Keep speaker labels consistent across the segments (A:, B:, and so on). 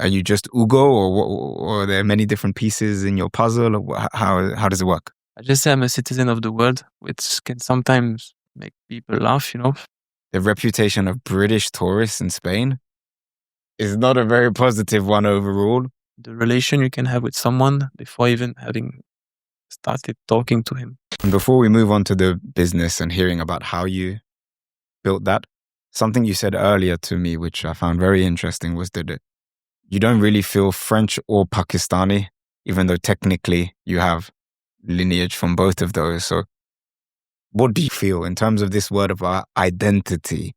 A: Are you just Hugo, or are there many different pieces in your puzzle? Or how does it work?
B: I just say I'm a citizen of the world, which can sometimes make people laugh,
A: The reputation of British tourists in Spain is not a very positive one overall.
B: The relation you can have with someone before even having started talking to him.
A: And before we move on to the business and hearing about how you built that, something you said earlier to me, which I found very interesting, was that you don't really feel French or Pakistani, even though technically you have lineage from both of those. So what do you feel in terms of this word of identity?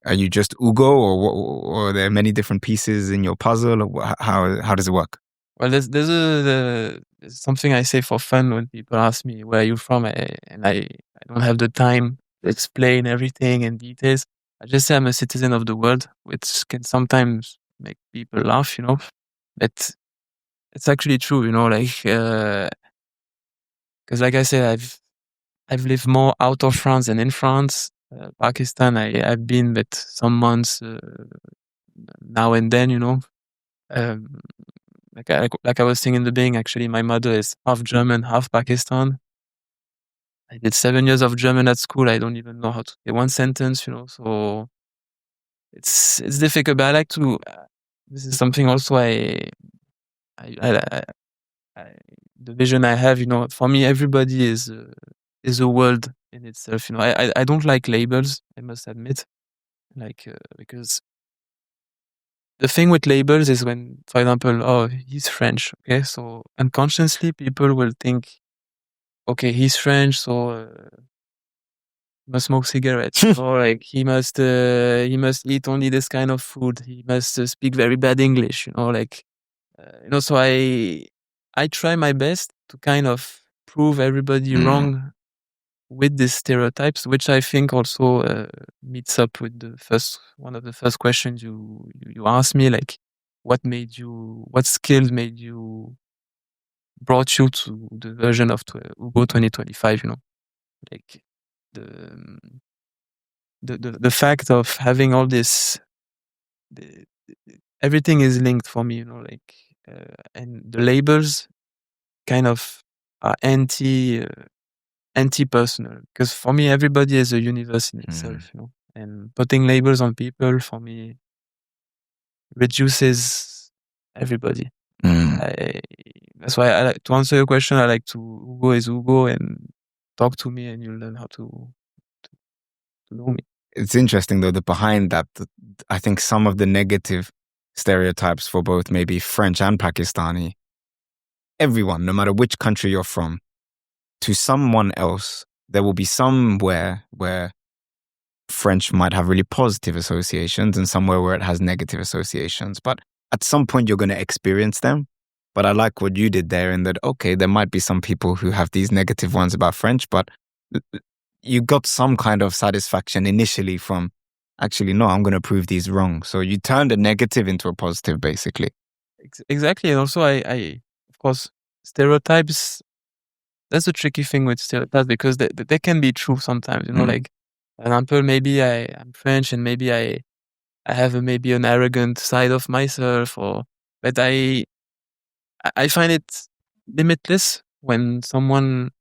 A: Are you just Hugo, or are there many different pieces in your puzzle? Or how does it work?
B: Well, there's something I say for fun when people ask me where are you from, and I don't have the time to explain everything in details. I just say I'm a citizen of the world, which can sometimes make people laugh, but it's actually true, like because like I said, I've lived more out of France than in France. Pakistan, I've been but some months now and then, Um, like I was saying in the beginning, actually, my mother is half German, half Pakistan. I did 7 years of German at school. I don't even know how to say one sentence, so it's difficult. But I like to. This is something also I the vision I have. For me, everybody is a world in itself. I don't like labels. I must admit, because the thing with labels is when, for example, oh, he's French. Okay, so unconsciously people will think, okay, he's French, so he must smoke cigarettes, or like he must eat only this kind of food. He must speak very bad English, So I try my best to kind of prove everybody wrong with these stereotypes, which I think also meets up with one of the first questions you asked me, like what skills brought you to the version of Hugo 2025, like the the fact of having all this, the, everything is linked for me, and the labels kind of are anti-personal, because for me everybody is a universe in itself, and putting labels on people for me reduces everybody. That's why I like to answer your question. I like to Hugo is Hugo, and talk to me and you'll learn how to know me.
A: It's interesting though that behind that, I think some of the negative stereotypes for both maybe French and Pakistani, everyone, no matter which country you're from, to someone else, there will be somewhere where French might have really positive associations and somewhere where it has negative associations. But at some point you're going to experience them. But I like what you did there in that, okay, there might be some people who have these negative ones about French, but you got some kind of satisfaction initially from, actually, no, I'm going to prove these wrong. So you turned a negative into a positive, basically.
B: Exactly. And also, I of course, stereotypes, that's a tricky thing with stereotypes, because they can be true sometimes, like, for example, maybe I'm French and maybe I have maybe an arrogant side of myself, but I find it limitless when someone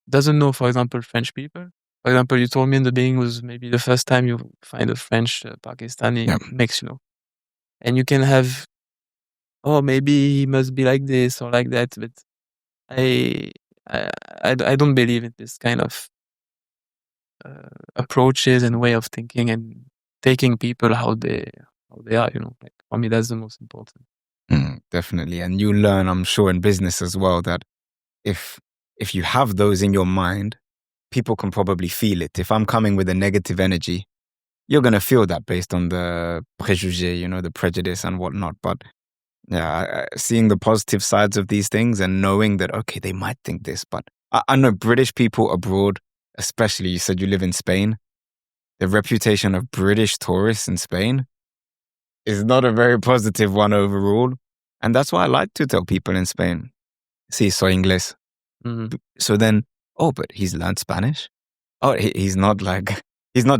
B: doesn't know, for example, French people. For example, you told me in the beginning was maybe the first time you find a French Pakistani mix, and you can have, oh, maybe he must be like this or like that, but I don't believe in this kind of approaches and way of thinking and taking people how they are, like, for me that's the most important.
A: Definitely. And you learn, I'm sure, in business as well, that if you have those in your mind, people can probably feel it. If I'm coming with a negative energy, you're going to feel that based on the préjugé, the prejudice and whatnot. But yeah, seeing the positive sides of these things and knowing that, okay, they might think this, but I know British people abroad, especially, you said you live in Spain, the reputation of British tourists in Spain is not a very positive one overall. And that's why I like to tell people in Spain, sí, soy inglés. So then, oh, but he's learned Spanish? Oh, he's not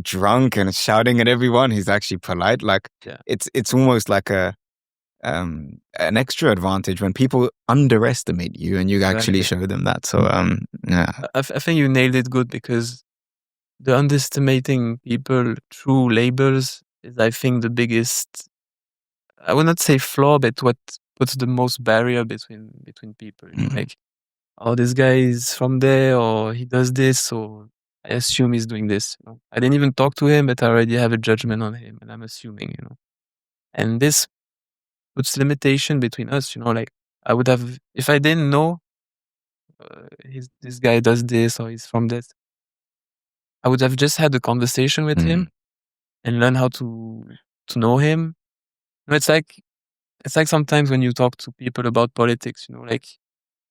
A: drunk and shouting at everyone. He's actually polite. Like, it's almost like a an extra advantage when people underestimate you and you actually
B: Exactly.
A: show them that. So yeah.
B: I think you nailed it good, because the underestimating people through labels is, I think, the biggest, I would not say flaw, but what puts the most barrier between people. You know,
A: Mm.
B: like, oh, this guy is from there, or he does this, so I assume he's doing this. You know? I didn't even talk to him, but I already have a judgment on him, and I'm assuming. You know, and this puts limitation between us. You know, like, I would have, if I didn't know this guy does this or he's from this, I would have just had a conversation with
A: Mm.
B: him and learn how to know him. You know, it's like sometimes when you talk to people about politics, you know, like,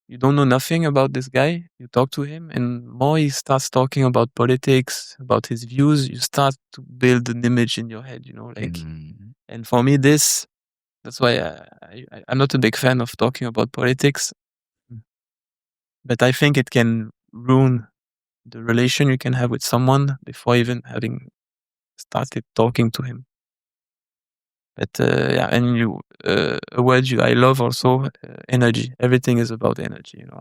B: you don't know nothing about this guy. You talk to him, and more he starts talking about politics, about his views, you start to build an image in your head. You know, like,
A: Mm.
B: and for me, that's why I'm not a big fan of talking about politics. But I think it can ruin the relation you can have with someone before even having started talking to him. But yeah, and a word I love also, energy. Everything is about energy. You know,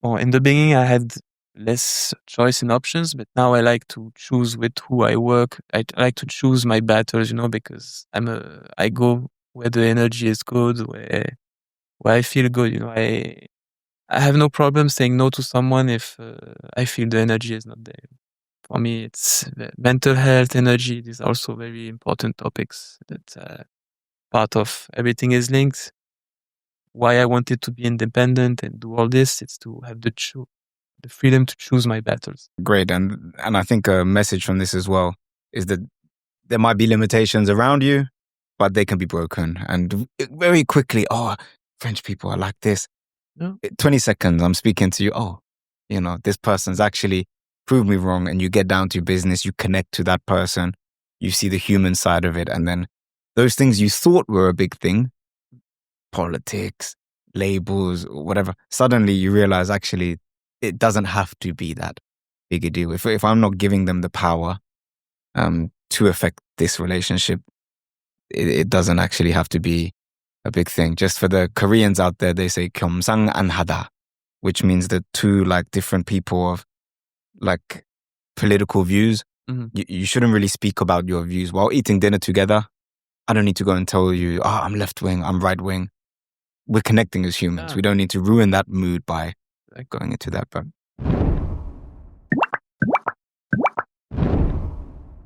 B: well, in the beginning I had less choice in options, but now I like to choose with who I work. I like to choose my battles, you know, because I go where the energy is good, where I feel good. You know, I have no problem saying no to someone if I feel the energy is not there. For me, it's mental health, energy. These are also very important topics that part of everything is linked. Why I wanted to be independent and do all this, it's to have the freedom to choose my battles.
A: Great. And I think a message from this as well is that there might be limitations around you, but they can be broken. And very quickly, oh, French people are like this.
B: Yeah.
A: 20 seconds, I'm speaking to you. Oh, this person's actually proved me wrong. And you get down to business, you connect to that person, you see the human side of it. And then those things you thought were a big thing, politics, labels, whatever, suddenly you realize actually it doesn't have to be that big a deal. If I'm not giving them the power to affect this relationship, it doesn't actually have to be a big thing. Just for the Koreans out there, they say 겸상 안 하다, which means that two like different people of like political views,
B: Mhm.
A: you shouldn't really speak about your views while eating dinner together. I don't need to go and tell you, oh, I'm left wing, I'm right wing. We're connecting as humans.
B: Yeah.
A: We don't need to ruin that mood by
B: Like,
A: going into that. But